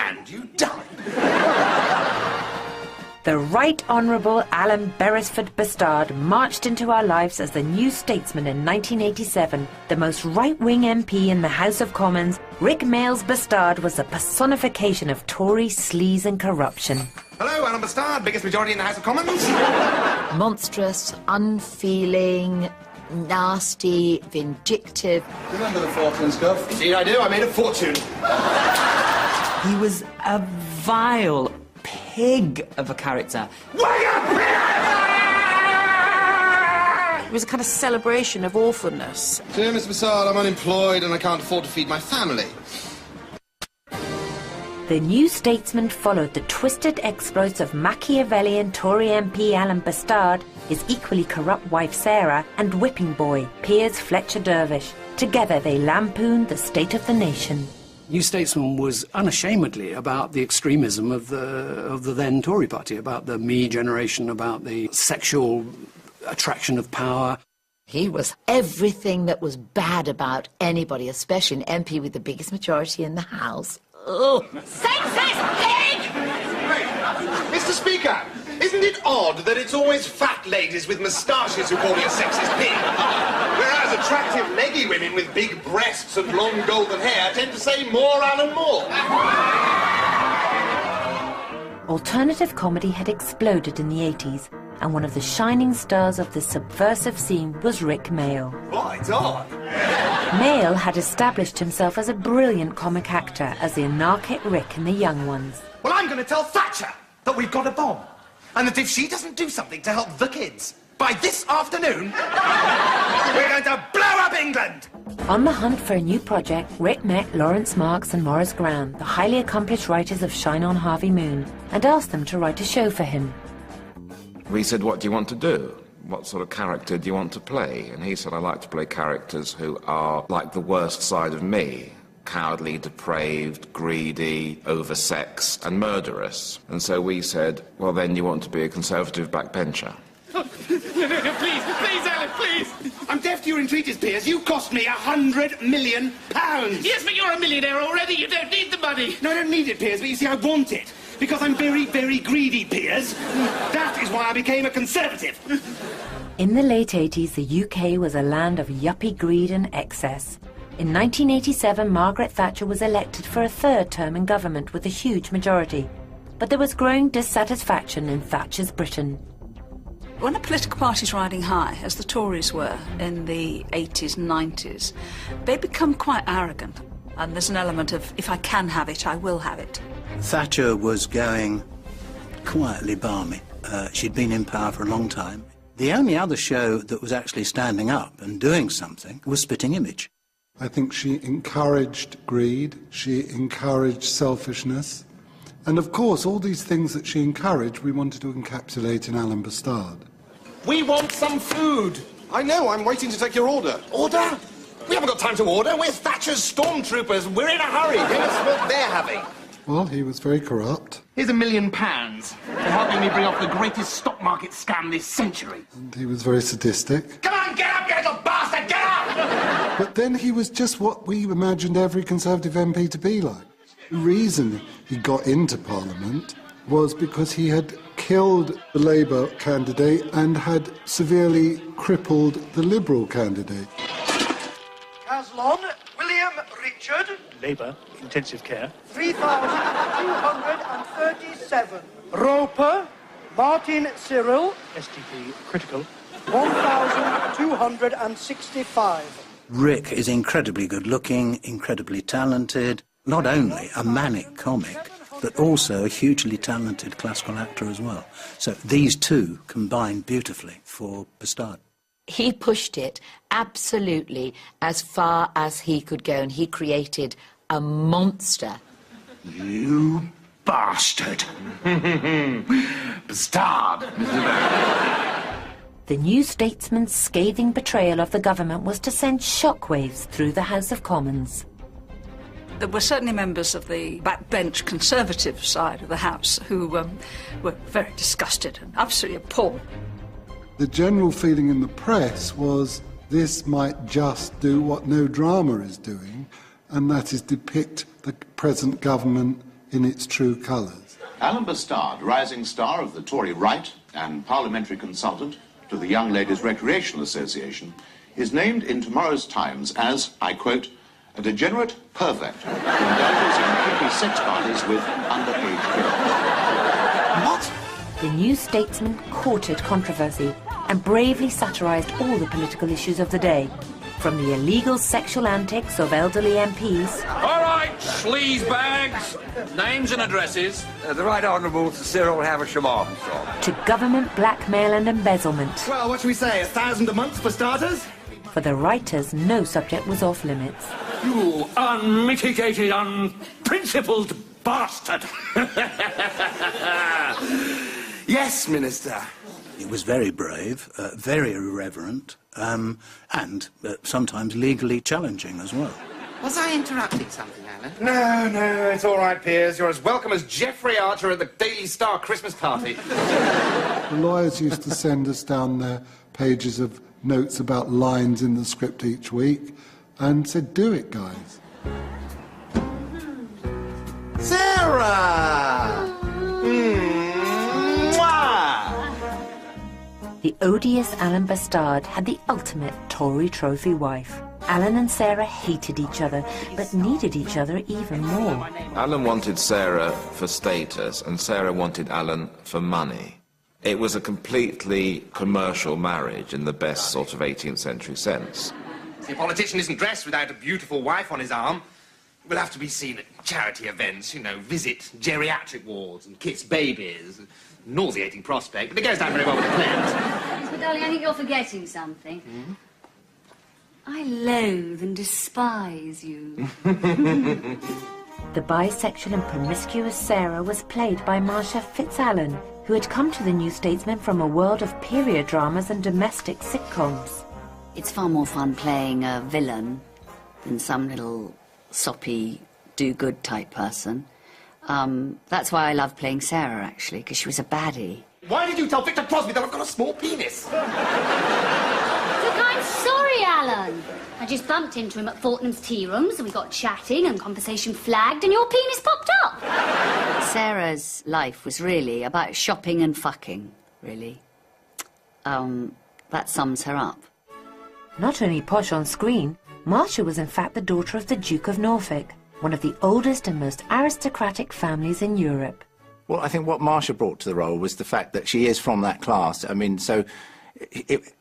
and you die. The Right Honourable Alan Beresford Bastard marched into our lives as the New Statesman in 1987. The most right-wing MP in the House of Commons, Rick Mayall's Bastard was the personification of Tory sleaze and corruption. Hello, Alan Bastard, biggest majority in the House of Commons. Monstrous, unfeeling, nasty, vindictive. Remember the Falklands, Gov? Indeed I do, I made a fortune. He was a vile pig of a character. It was a kind of celebration of awfulness. Dear Mr. Bastard, I'm unemployed and I can't afford to feed my family. The New Statesman followed the twisted exploits of Machiavellian Tory MP Alan Bastard, his equally corrupt wife Sarah, and whipping boy Piers Fletcher Dervish. Together they lampooned the state of the nation. New Statesman was unashamedly about the extremism of the then Tory party, about the me generation, about the sexual attraction of power. He was everything that was bad about anybody, especially an MP with the biggest majority in the House. Oh. Sexist pig! Mr. Speaker, isn't it odd that it's always fat ladies with moustaches who call me a sexist pig? Whereas attractive leggy women with big breasts and long golden hair tend to say more Alan Moore. Alternative comedy had exploded in the 80s, and one of the shining stars of this subversive scene was Rick Mayall. Right on. Mayall had established himself as a brilliant comic actor as the anarchic Rick in The Young Ones. Well, I'm going to tell Thatcher that we've got a bomb, and that if she doesn't do something to help the kids, by this afternoon, we're going to blow up England! On the hunt for a new project, Rick met Lawrence Marks and Maurice Graham, the highly accomplished writers of Shine On Harvey Moon, and asked them to write a show for him. We said, what do you want to do? What sort of character do you want to play? And he said, I like to play characters who are like the worst side of me. Cowardly, depraved, greedy, oversexed and murderous. And so we said, well, then you want to be a Conservative backbencher. No, please, Alan, please! I'm deaf to your entreaties, Piers. You cost me £100 million. Yes, but you're a millionaire already. You don't need the money. No, I don't need it, Piers, but you see, I want it. Because I'm very, very greedy, Piers. That is why I became a Conservative. In the late 80s, the UK was a land of yuppie greed and excess. In 1987, Margaret Thatcher was elected for a third term in government with a huge majority. But there was growing dissatisfaction in Thatcher's Britain. When a political party's riding high, as the Tories were in the 80s and 90s, they become quite arrogant. And there's an element of, if I can have it, I will have it. Thatcher was going quietly balmy. She'd been in power for a long time. The only other show that was actually standing up and doing something was Spitting Image. I think she encouraged greed, she encouraged selfishness, and of course all these things that she encouraged we wanted to encapsulate in Alan Bastard. We want some food. I know, I'm waiting to take your order. Order? We haven't got time to order. We're Thatcher's stormtroopers. We're in a hurry. Give us what they're having. Well, he was very corrupt. Here's £1 million for helping me bring off the greatest stock market scam this century. And he was very sadistic. Come on, get up, you little bastard, get up! But then he was just what we imagined every Conservative MP to be like. The reason he got into Parliament was because he had killed the Labour candidate and had severely crippled the Liberal candidate. Caslon, William Richard. Labour, intensive care. 3,237. Roper, Martin Cyril. STP, critical. 1,265. Rick is incredibly good-looking, incredibly talented, not only a manic comic, but also a hugely talented classical actor as well. So these two combine beautifully for Bastard. He pushed it absolutely as far as he could go, and he created a monster. You bastard! Bastard! The New Statesman's scathing betrayal of the government was to send shockwaves through the House of Commons. There were certainly members of the backbench Conservative side of the House who were very disgusted and absolutely appalled. The general feeling in the press was this might just do what No Drama is doing, and that is depict the present government in its true colours. Alan Bastard, rising star of the Tory right and parliamentary consultant to the Young Ladies Recreational Association, is named in tomorrow's Times as, I quote, a degenerate pervert who indulges in creepy sex parties with underage girls. What? The New Statesman courted controversy and bravely satirised all the political issues of the day, from the illegal sexual antics of elderly MPs. All right, sleazebags. Names and addresses. The Right Honourable Cyril Havisham Armstrong. To government blackmail and embezzlement. Well, what should we say, 1,000 a month for starters? For the writers, no subject was off limits. You unmitigated, unprincipled bastard. Yes, Minister. It was very brave, very irreverent, and sometimes legally challenging as well. Was I interrupting something, Alan? No, it's all right, Piers. You're as welcome as Geoffrey Archer at the Daily Star Christmas party. The lawyers used to send us down their pages of notes about lines in the script each week and said, do it, guys. Sarah! The odious Alan Bastard had the ultimate Tory trophy wife. Alan and Sarah hated each other, but needed each other even more. Alan wanted Sarah for status, and Sarah wanted Alan for money. It was a completely commercial marriage in the best sort of 18th century sense. See, a politician isn't dressed without a beautiful wife on his arm. We'll have to be seen at charity events, you know, visit geriatric wards and kiss babies. Nauseating prospect, but it goes down very well with the plans. But, darling, I think you're forgetting something. I loathe and despise you. The bisexual and promiscuous Sarah was played by Marcia Fitz-Allen, who had come to the New Statesman from a world of period dramas and domestic sitcoms. It's far more fun playing a villain than some little soppy, do-good type person. That's why I love playing Sarah, actually, because she was a baddie. Why did you tell Victor Crosby that I've got a small penis? Look, I'm sorry, Alan. I just bumped into him at Fortnum's tea rooms, and we got chatting, and conversation flagged, and your penis popped up. Sarah's life was really about shopping and fucking, really. That sums her up. Not only posh on screen, Marcia was in fact the daughter of the Duke of Norfolk, one of the oldest and most aristocratic families in Europe. Well, I think what Marcia brought to the role was the fact that she is from that class. I mean, so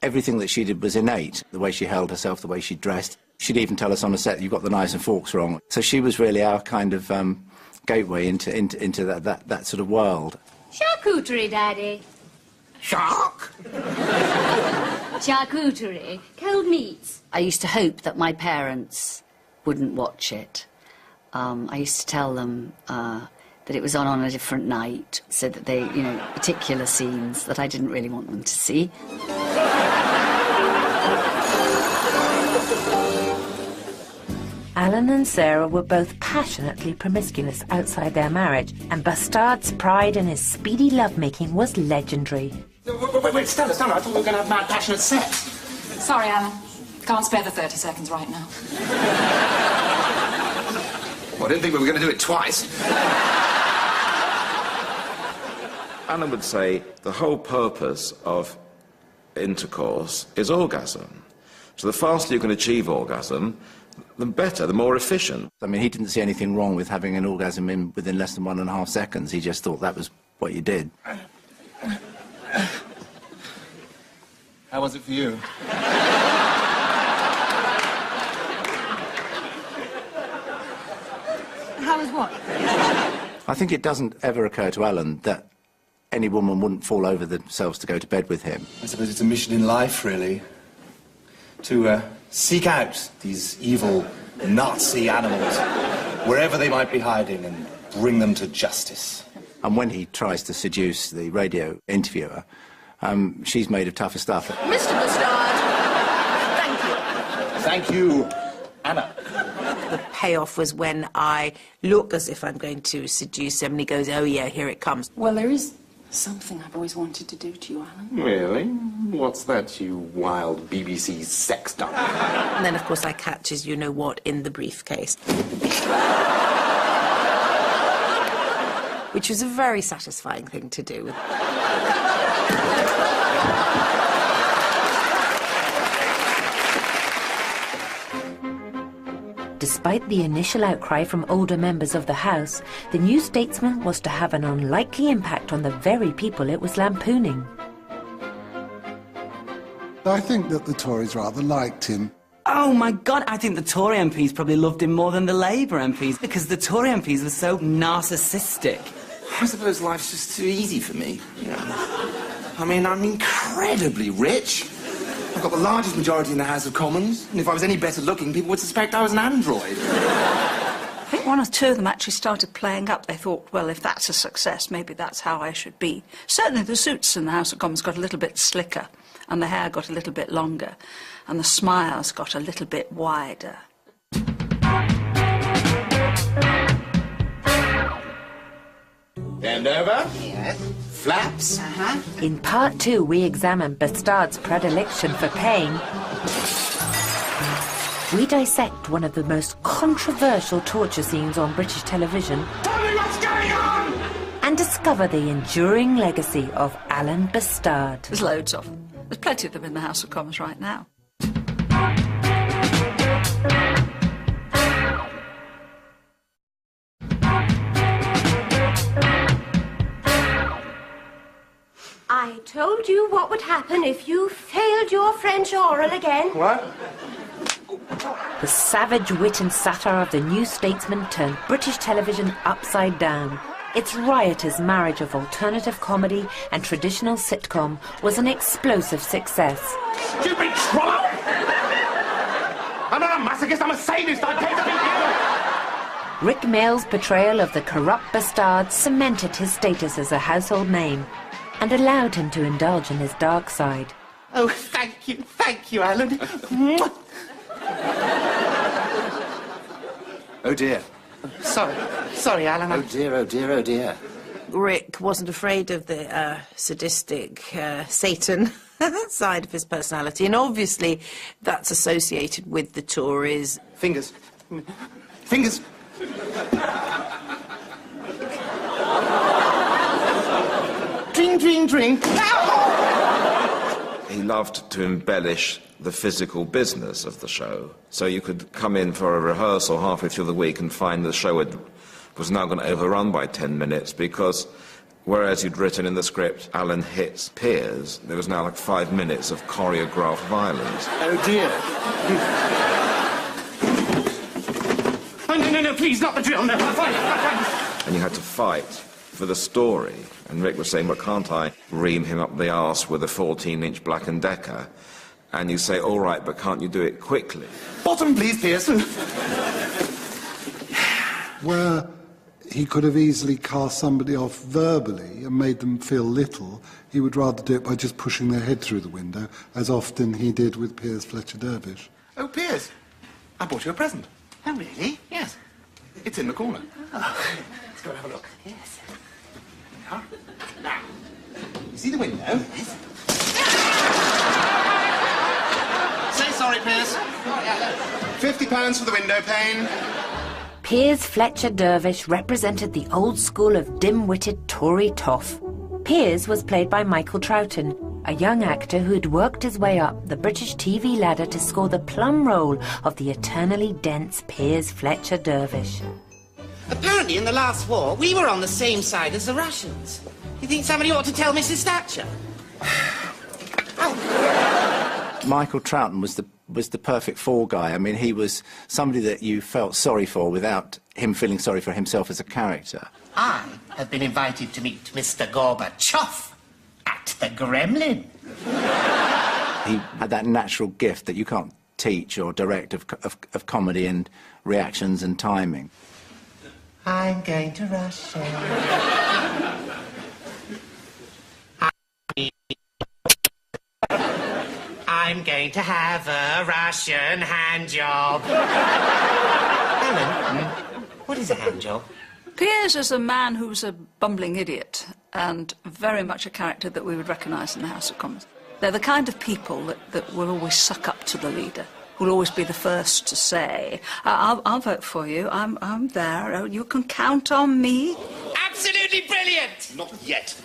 everything that she did was innate. The way she held herself, the way she dressed. She'd even tell us on the set, you've got the knives and forks wrong. So she was really our kind of gateway into that sort of world. Charcuterie, Daddy. Shark? Charcuterie. Cold meats. I used to hope that my parents wouldn't watch it. I used to tell them that it was on a different night, so that they, you know, particular scenes that I didn't really want them to see. Alan and Sarah were both passionately promiscuous outside their marriage, and Bastard's pride in his speedy lovemaking was legendary. Wait, Stella, I thought we were going to have mad, passionate sex. Sorry, Alan. Can't spare the 30 seconds right now. Well, I didn't think we were going to do it twice. Alan would say the whole purpose of intercourse is orgasm. So the faster you can achieve orgasm, the better, the more efficient. I mean, he didn't see anything wrong with having an orgasm within less than 1.5 seconds. He just thought that was what you did. How was it for you? How was what? I think it doesn't ever occur to Alan that any woman wouldn't fall over themselves to go to bed with him. I suppose it's a mission in life, really, to seek out these evil Nazi animals, wherever they might be hiding, and bring them to justice. And when he tries to seduce the radio interviewer, she's made of tougher stuff. Mr. Bastard, thank you. Thank you, Anna. The payoff was when I look as if I'm going to seduce him, and he goes, oh yeah, here it comes. Well, there is something I've always wanted to do to you, Alan. Really? What's that, you wild BBC sex dump? And then, of course, I catch his you-know-what in the briefcase. which was a very satisfying thing to do. Despite the initial outcry from older members of the House, the New Statesman was to have an unlikely impact on the very people it was lampooning. I think that the Tories rather liked him. Oh my God, I think the Tory MPs probably loved him more than the Labour MPs because the Tory MPs were so narcissistic. I suppose life's just too easy for me. You know? I mean, I'm incredibly rich. I've got the largest majority in the House of Commons, and if I was any better looking, people would suspect I was an android. I think one or two of them actually started playing up. They thought, well, if that's a success, maybe that's how I should be. Certainly the suits in the House of Commons got a little bit slicker, and the hair got a little bit longer, and the smiles got a little bit wider. Bend over. Yes. Flaps. In part 2, we examine Bastard's predilection for pain. We dissect one of the most controversial torture scenes on British television. Tell me what's going on! And discover the enduring legacy of Alan Bastard. There's loads of them. There's plenty of them in the House of Commons right now. I told you what would happen if you failed your French oral again. What? The savage wit and satire of the New Statesman turned British television upside down. Its riotous marriage of alternative comedy and traditional sitcom was an explosive success. Stupid trollop! I'm not a masochist, I'm a sadist. I pay to be here. Rick Mayall's portrayal of the corrupt Bastard cemented his status as a household name and allowed him to indulge in his dark side. Oh, thank you, Alan. Oh dear. Sorry, Alan. Oh dear, oh dear, oh dear. Rick wasn't afraid of the sadistic Satan side of his personality, and obviously that's associated with the Tories. Fingers. Drink. He loved to embellish the physical business of the show. So you could come in for a rehearsal halfway through the week and find the show was now going to overrun by 10 minutes because whereas you'd written in the script, Alan hits Piers, there was now like 5 minutes of choreographed violence. Oh dear. Oh, no, please, not the drill, no. And you had to fight for the story. And Rick was saying, well, can't I ream him up the arse with a 14-inch Black & Decker? And you say, all right, but can't you do it quickly? Bottom, please, Pearson. Where he could have easily cast somebody off verbally and made them feel little, he would rather do it by just pushing their head through the window, as often he did with Piers Fletcher Dervish. Oh, Piers, I bought you a present. Oh, really? Yes. It's in the corner. Oh, let's go and have a look. Yes. Now, You see the window? yes. Say sorry, Piers. £50 for the window pane. Piers Fletcher Dervish represented the old school of dim-witted Tory toff. Piers was played by Michael Troughton, a young actor who'd worked his way up the British TV ladder to score the plum role of the eternally dense Piers Fletcher Dervish. Apparently, in the last war, we were on the same side as the Russians. You think somebody ought to tell Mrs. Thatcher? Michael Troughton was the perfect fall guy. I mean, he was somebody that you felt sorry for without him feeling sorry for himself as a character. I have been invited to meet Mr. Gorbachev at the Gremlin. He had that natural gift that you can't teach or direct of comedy and reactions and timing. I'm going to Russia. I'm going to have a Russian hand job. Helen, what is a hand job? Piers is a man who's a bumbling idiot and very much a character that we would recognise in the House of Commons. They're the kind of people that will always suck up to the leader, who'll always be the first to say, I'll vote for you, I'm there, you can count on me. Absolute absolutely brilliant! Not yet.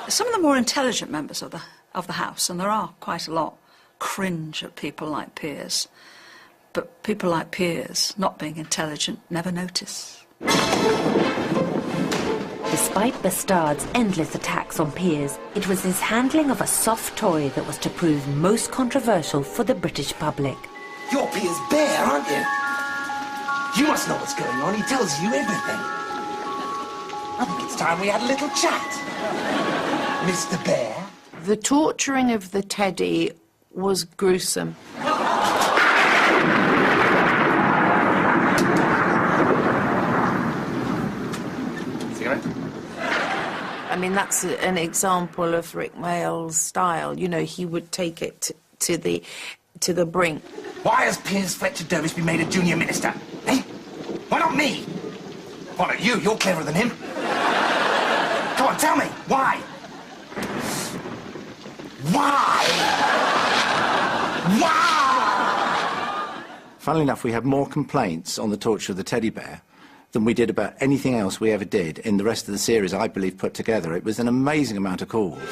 Some of the more intelligent members of the House, and there are quite a lot, cringe at people like Piers. But people like Piers, not being intelligent, never notice. Despite Bastard's endless attacks on Piers, it was his handling of a soft toy that was to prove most controversial for the British public. You're Piers Bear, aren't you? You must know what's going on. He tells you everything. I think it's time we had a little chat. Mr. Bear? The torturing of the teddy was gruesome. I mean, that's an example of Rick Mayall's style. You know, he would take it to the brink. Why has Piers Fletcher Dervish been made a junior minister? Eh? Why not me? Why not you? You're cleverer than him. Come on, tell me. Why? Why? Why? Funnily enough, we have more complaints on the torture of the teddy bear than we did about anything else we ever did in the rest of the series, I believe, put together. It was an amazing amount of calls.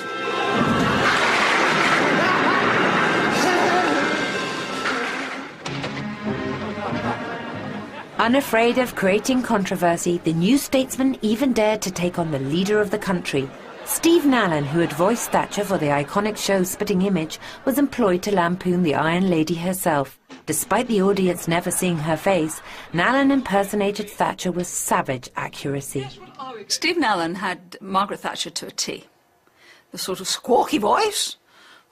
Unafraid of creating controversy, the New Statesman even dared to take on the leader of the country. Steve Nallen, who had voiced Thatcher for the iconic show Spitting Image, was employed to lampoon the Iron Lady herself. Despite the audience never seeing her face, Nallen impersonated Thatcher with savage accuracy. Steve Nallen had Margaret Thatcher to a T. The sort of squawky voice,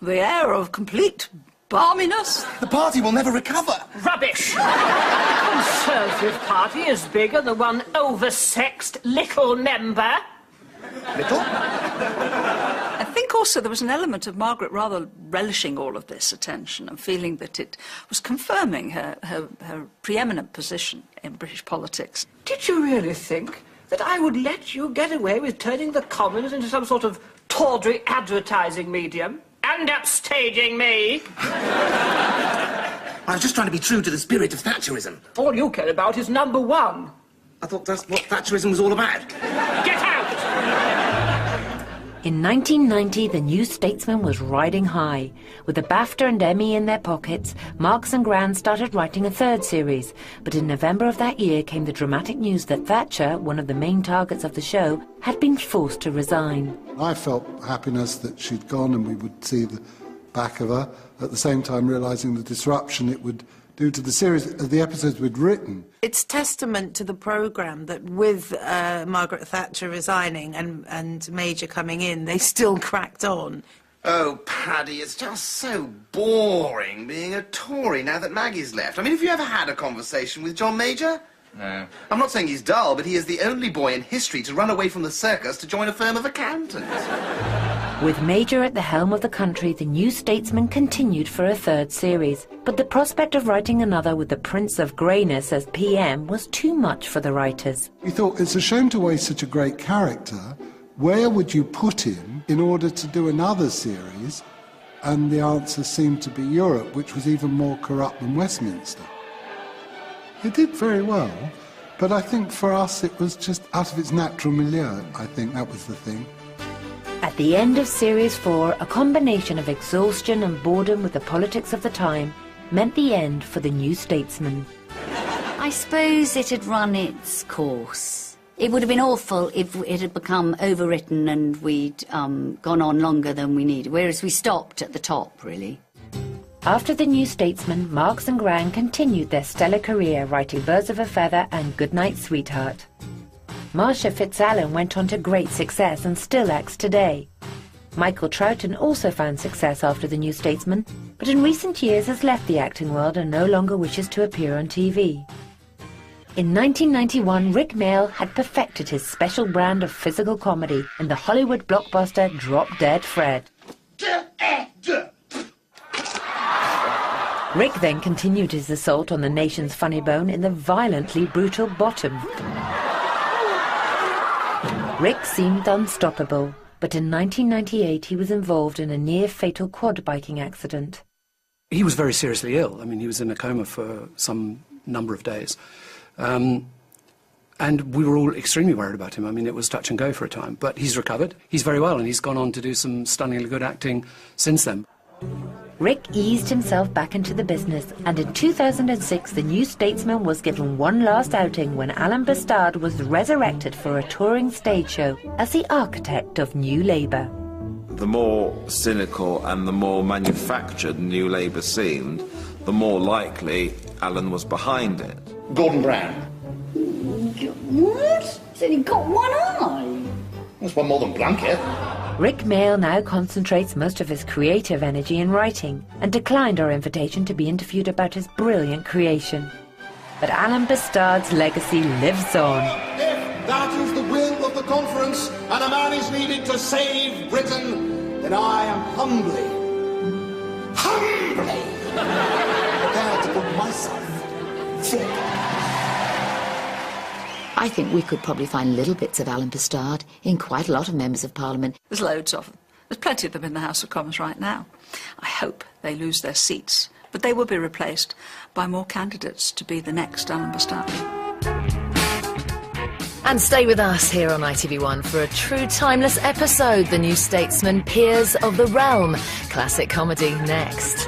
the air of complete balminess. The party will never recover. Rubbish! The Conservative Party is bigger than one oversexed little member. Little? I think also there was an element of Margaret rather relishing all of this attention and feeling that it was confirming her preeminent position in British politics. Did you really think that I would let you get away with turning the Commons into some sort of tawdry advertising medium and upstaging me? I was just trying to be true to the spirit of Thatcherism. All you care about is number one. I thought that's what Thatcherism was all about. Get out! In 1990, the New Statesman was riding high. With the BAFTA and Emmy in their pockets, Marks and Gran started writing a third series. But in November of that year came the dramatic news that Thatcher, one of the main targets of the show, had been forced to resign. I felt happiness that she'd gone and we would see the back of her, at the same time realising the disruption it would do to the series, the episodes we'd written. It's testament to the programme that with Margaret Thatcher resigning and Major coming in, they still cracked on. Oh, Paddy, it's just so boring being a Tory now that Maggie's left. I mean, have you ever had a conversation with John Major? No. I'm not saying he's dull, but he is the only boy in history to run away from the circus to join a firm of accountants. With Major at the helm of the country, the New Statesman continued for a third series. But the prospect of writing another with the Prince of Greyness as PM was too much for the writers. We thought, it's a shame to waste such a great character. Where would you put him in order to do another series? And the answer seemed to be Europe, which was even more corrupt than Westminster. It did very well, but I think for us it was just out of its natural milieu. I think that was the thing. At the end of Series 4, a combination of exhaustion and boredom with the politics of the time meant the end for the New Statesman. I suppose it had run its course. It would have been awful if it had become overwritten and we'd gone on longer than we needed, whereas we stopped at the top, really. After the New Statesman, Marks and Gran continued their stellar career writing Birds of a Feather and Goodnight Sweetheart. Marcia Fitz-Allen went on to great success and still acts today. Michael Troughton also found success after the New Statesman, but in recent years has left the acting world and no longer wishes to appear on TV. In 1991, Rick Mayall had perfected his special brand of physical comedy in the Hollywood blockbuster Drop Dead Fred. Rick then continued his assault on the nation's funny bone in the violently brutal Bottom. Rick seemed unstoppable, but in 1998 he was involved in a near-fatal quad biking accident. He was very seriously ill. I mean, he was in a coma for some number of days. And we were all extremely worried about him. I mean, it was touch and go for a time. But he's recovered. He's very well, and he's gone on to do some stunningly good acting since then. Rick eased himself back into the business, and in 2006 the New Statesman was given one last outing when Alan Bastard was resurrected for a touring stage show as the architect of New Labour. The more cynical and the more manufactured New Labour seemed, the more likely Alan was behind it. Gordon Brown. What? He's only got one eye. That's one more than Blunkett. Rick Mail now concentrates most of his creative energy in writing and declined our invitation to be interviewed about his brilliant creation. But Alan Bastard's legacy lives on. If that is the will of the conference and a man is needed to save Britain, then I am humbly prepared to put myself forward. I think we could probably find little bits of Alan Bastard in quite a lot of members of Parliament. There's loads of them. There's plenty of them in the House of Commons right now. I hope they lose their seats, but they will be replaced by more candidates to be the next Alan Bastard. And stay with us here on ITV1 for a true timeless episode, The New Statesman, Peers of the Realm. Classic comedy next.